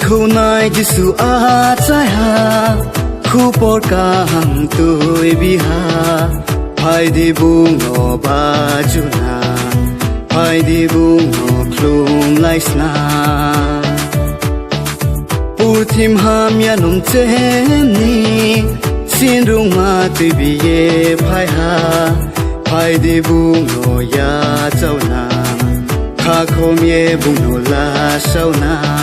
khâu nai Giêsu a trái ha khu por ca hằng tôi bi ha phải đi buông ngõ ba chu na phải đi buông ngõ klum lai sna pu thim ham ya nong chen ni xin rung ma tôi bi ye phải đi buông ngõ ya châu na kha khom ye buông ngõ la sau na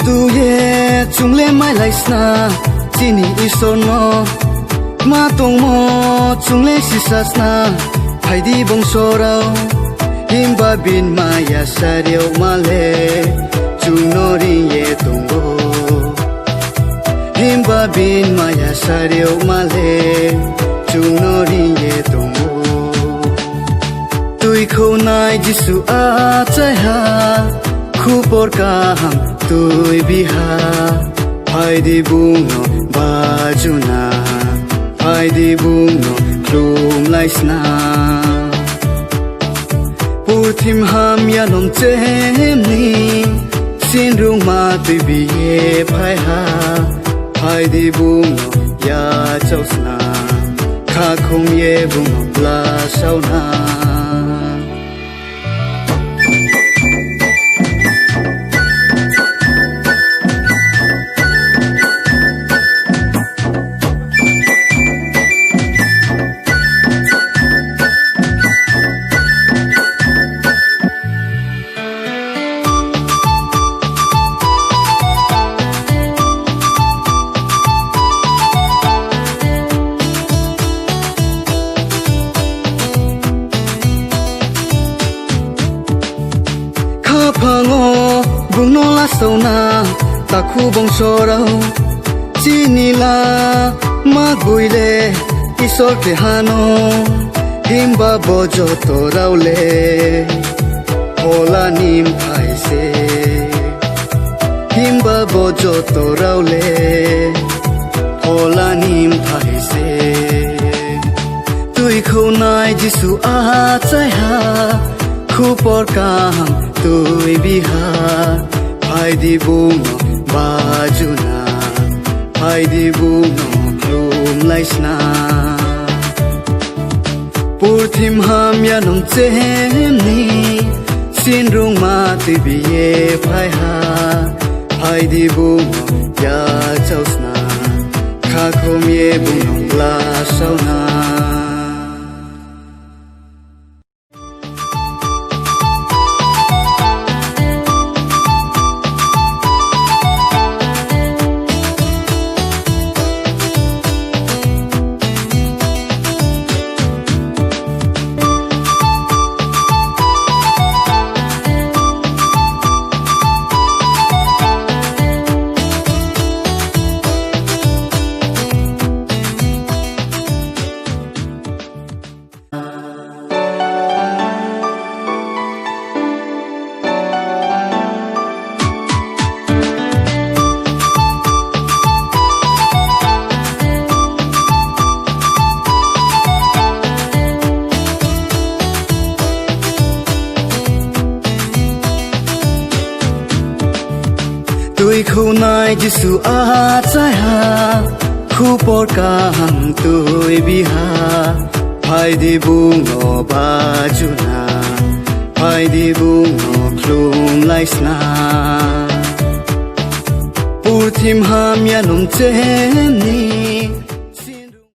tu ye chung le mai lai sna chini isono ma tong mo chung le si sa sna phai di bong so rao him ba bin ma ya sa reu ma le chung no ri ye tong go him ba bin ma ya sa reu ma le chung no ri ye tong go tui khâu nai Giêsu a chai ha khu por ca hằng tôi bi ha phải đi buông ngõ ba chu na phải đi buông ngõ klum lai sna pu thim ham ya nong chen ni xin rung ma tôi bi ye phải đi buông ngõ ya châu sna kha khom ye buông ngõ la sau na pango bung no la sau na ta khu bong so rao chi ni la ma gui le isol ke hano himba bojo to rao le hola nim phai se himba bojo to rao le hola nim phai se tui khâu nai Giêsu a chai ha khu por ca hằng tôi bi ha phải đi buông ngõ ba chu na phải đi buông ngõ klum lai sna pur thim ham ya nong chen ni xin rung ma tôi bi ye phải đi buông ngõ ya châu sna kha khom ye buông ngõ la sau na tui khâu nai Giêsu a chai ha khu por ca hằng tôi bi ha phải đi buông ngõ ba chu na phải đi buông ngõ klum lai sna pu thim ham ya nong chen ni